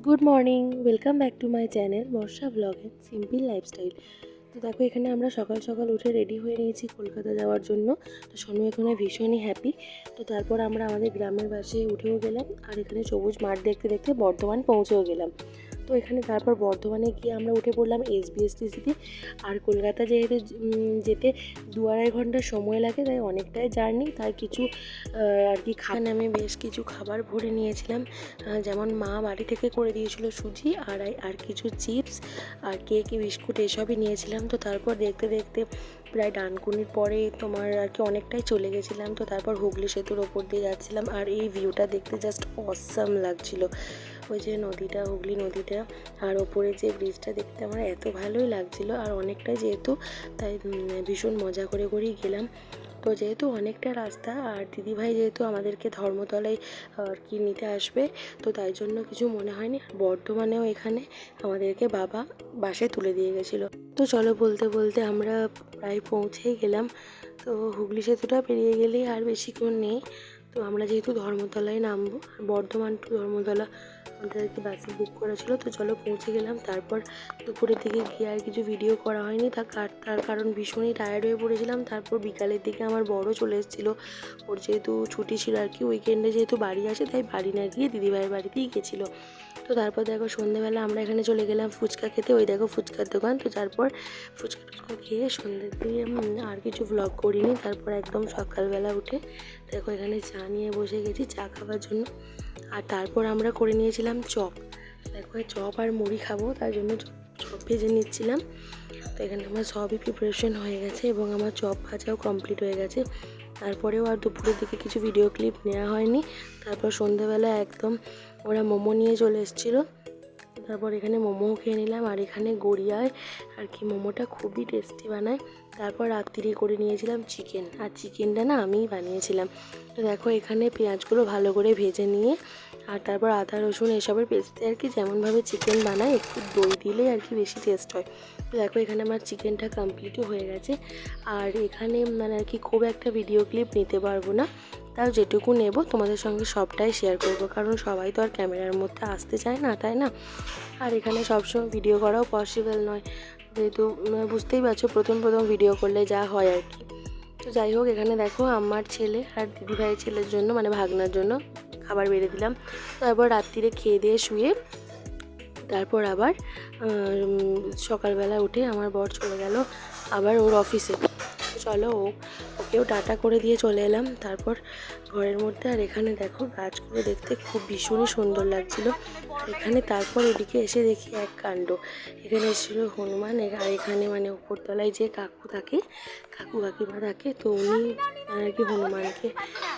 Good morning, welcome back to my channel Barsha blog and simple lifestyle. তো দেখো এখানে আমরা সকাল সকাল উঠে রেডি হয়ে নিয়েছি কলকাতা যাওয়ার জন্য। তো সোনু এখানে ভীষণই হ্যাপি। তো তারপর আমরা আমাদের গ্রামের বাসে উঠেও গেলাম, আর এখানে সবুজ মাঠ দেখতে দেখতে বর্ধমান পৌঁছেও গেলাম। তো এখানে তারপর বর্ধমানে গিয়ে আমরা উঠে পড়লাম এসবিএসটিসিতে। আর কলকাতা যেহেতু যেতে 2-2.5 ঘন্টা সময় লাগে, তাই অনেকটাই জার্নি। তাই কিছু আর কি খানে আমি বেশ কিছু খাবার ভরে নিয়েছিলাম, যেমন মা বাড়ি থেকে করে দিয়েছিল সুজি আর কিছু চিপস আর কেক বিস্কুট এসবই নিয়েছিলাম। তো তারপর দেখতে দেখতে প্রায় ডানকুনির পরে তোমার আর কি অনেকটাই চলে গেছিলাম। তো তারপর হুগলি সেতুর ওপর দিয়ে যাচ্ছিলাম, আর এই ভিউটা দেখতে জাস্ট অসাম লাগছিল। ওই যে নদীটা, হুগলি নদীটা, আর ওপরে যে ব্রিজটা দেখতে আমার এত ভালোই লাগছিল। আর অনেকটাই যেহেতু, তাই ভীষণ মজা করে করেই গেলাম। তো যেহেতু অনেকটা রাস্তা, আর দিদিভাই যেহেতু আমাদেরকে ধর্মতলায় আর কি নিতে আসবে, তো তাই জন্য কিছু মনে হয়নি। আর বর্ধমানেও এখানে আমাদেরকে বাবা বাসে তুলে দিয়ে গেছিলো। তো চলো বলতে বলতে আমরা প্রায় পৌঁছেই গেলাম। তো হুগলি সেতুটা পেরিয়ে গেলেই আর বেশিক্ষণ নেই। তো আমরা যেহেতু ধর্মতলায় নামবো, আর বর্ধমান টু ধর্মতলা আমাদেরকে বাসে বুক করা ছিল। তো চলো পৌঁছে গেলাম। তারপর দুপুরের দিকে গিয়ে আর কিছু ভিডিও করা হয়নি, তার কারণ ভীষণই টায়ার্ড হয়ে পড়েছিলাম। তারপর বিকালের দিকে আমার বড় চলে এসেছিলো, ওর যেহেতু ছুটি ছিল আর কি, উইকেন্ডে যেহেতু বাড়ি আসে, তাই বাড়ি না গিয়ে দিদিভাইয়ের বাড়িতেই গেছিলো। তো তারপর দেখো সন্ধ্যেবেলা আমরা এখানে চলে গেলাম ফুচকা খেতে। ওই দেখো ফুচকার দোকান। তো তারপর ফুচকা টুচকা খেয়ে সন্ধ্যের দিকে আর কিছু ভ্লগ করিনি। তারপর একদম সকালবেলা উঠে দেখো এখানে চা নিয়ে বসে গেছি চা খাওয়ার জন্য। আর তারপর আমরা করে নিয়েছিলাম চপ। দেখো চপ আর মুড়ি খাবো, তার জন্য চপ ভেজে নিচ্ছিলাম। তো এখানে আমার সবই প্রিপারেশন হয়ে গেছে এবং আমার চপ ভাজাও কমপ্লিট হয়ে গেছে। তারপরেও আর দুপুরের দিকে কিছু ভিডিও ক্লিপ নেওয়া হয়নি। তারপর সন্ধ্যাবেলা একদম ওরা মোমো নিয়ে চলে এসেছিলো। তারপর এখানে মোমোও খেয়ে নিলাম। আর এখানে গড়িয়ায় আর কি মোমোটা খুবই টেস্টি বানায়। তারপর রাত্রি করে নিয়েছিলাম চিকেন, আর চিকেনটা না আমিই বানিয়েছিলাম। তো দেখো এখানে পেঁয়াজগুলো ভালো করে ভেজে নিয়ে, আর তারপর আদা রসুন এসবের পেস্টে আর কি যেমনভাবে চিকেন বানায়, একটু দই দিলে আর কি বেশি টেস্ট হয়। তো দেখো এখানে আমার চিকেনটা কমপ্লিটও হয়ে গেছে। আর এখানে মানে আর কি খুব একটা ভিডিও ক্লিপ নিতে পারবো না, তাও যেটুকু নেব তোমাদের সঙ্গে সবটাই শেয়ার করব, কারণ সবাই তো আর ক্যামেরার মধ্যে আসতে চায় না, তাই না? আর এখানে সবসময় ভিডিও করাও পসিবল নয়, যেহেতু বুঝতেই পারছো প্রথম ভিডিও করলে যা হয় আর কি। তো যাই হোক, এখানে দেখো আমার ছেলে আর দিদিভাইয়ের ছেলের জন্য মানে ভাগনার জন্য খাবার বেড়ে দিলাম। তারপর রাত্রিরে খেয়ে দিয়ে শুয়ে তারপর আবার সকালবেলা উঠে আমার বর চলে গেল আবার ওর অফিসে। চলো ওকেও টাটা করে দিয়ে চলে এলাম তারপর ঘরের মধ্যে। আর এখানে দেখো গাছগুলো দেখতে খুব ভীষণই সুন্দর লাগছিলো। এখানে তারপর ওদিকে এসে দেখি এক কাণ্ড, এখানে এসেছিলো হনুমান। আর এখানে মানে উপরতলায় যে কাকু কাকিমা থাকে, তো উনি আর কি হনুমানকে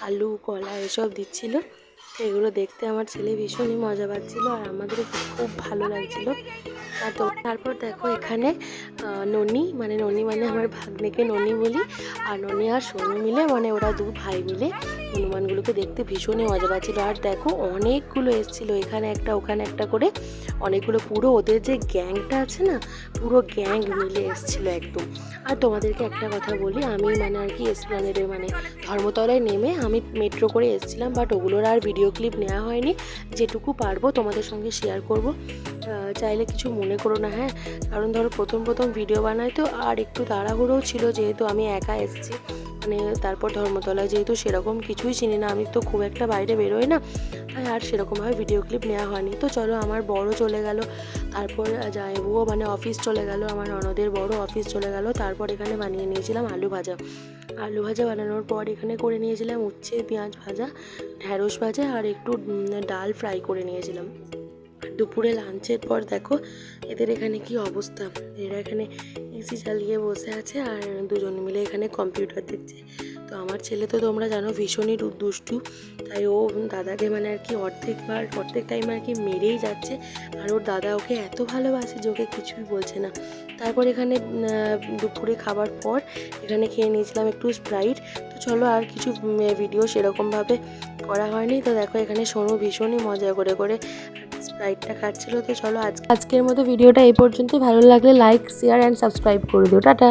আলু কলা এসব দিচ্ছিলো। তো এগুলো দেখতে আমার ছেলে ভীষণই মজা পাচ্ছিলো, আর আমাদেরও খুব ভালো লাগছিলো। আর তারপর দেখো এখানে ননি মানে আমার ভাগ্নেকে ননি বলি, আর ননি আর সোনু মিলে মানে ওরা দু ভাই মিলে হনুমানগুলোকে দেখতে ভীষণই মজা পাচ্ছিলো। আর দেখো অনেকগুলো এসেছিলো, এখানে একটা ওখানে একটা করে অনেকগুলো, পুরো ওদের যে গ্যাংটা আছে না, পুরো গ্যাং মিলে এসেছিলো একদম। আর তোমাদেরকে একটা কথা বলি, আমি মানে আর কি এসপ্ল্যানেডে মানে ধর্মতলায় নেমে আমি মেট্রো করে এসেছিলাম, বাট ওগুলোর আর ভিডিও ক্লিপ নেওয়া হয়নি। যেটুকু পারবো তোমাদের সঙ্গে শেয়ার করব, চাইলে কিছু মনে করো না, হ্যাঁ? কারণ ধরো প্রথম ভিডিও বানাই তো, আর একটু তাড়াহুড়োও ছিল, যেহেতু আমি একা এসেছি মানে। তারপর ধর্মতলায় যেহেতু সেরকম কিছুই চিনি না, আমি তো খুব একটা বাইরে বেরোই না, তাই আর সেরকমভাবে ভিডিও ক্লিপ নেওয়া হয়নি। তো চলো আমার বড় চলে গেল, তারপর জামাইবাবুও মানে অফিস চলে গেল, আমার ননদের বড় অফিস চলে গেল। তারপর এখানে বানিয়ে নিয়েছিলাম আলু ভাজা বানানোর পর এখানে করে নিয়েছিলাম উচ্ছে পেঁয়াজ ভাজা, ঢ্যাঁড়স ভাজা, আর একটু ডাল ফ্রাই করে নিয়েছিলাম। দুপুরে লাঞ্চের পর দেখো এদের এখানে কি অবস্থা, এরা এখানে এসি চালিয়ে বসে আছে আর দুজন মিলে এখানে কম্পিউটার দেখছে। তো আমার ছেলে তো তোমরা জানো ভীষণই দুষ্টু, তাই ও দাদাকে মানে আর কি অর্ধেক টাইম আর কি মেরেই যাচ্ছে। আর ওর দাদা ওকে এত ভালোবাসে যে ওকে কিছুই বলছে না। তারপর এখানে দুপুরে খাবার পর এখানে খেয়ে নিয়েছিলাম একটু স্প্রাইট। তো চলো আর কিছু ভিডিও সেরকমভাবে করা হয়নি। তো দেখো এখানে সোনু ভীষণই মজা করে স্প্রাইটটা খাচ্ছিল। তো চলো আজকের মতো ভিডিওটা এই পর্যন্ত। ভালো লাগলে লাইক শেয়ার অ্যান্ড সাবস্ক্রাইব করে দিও। টাটা।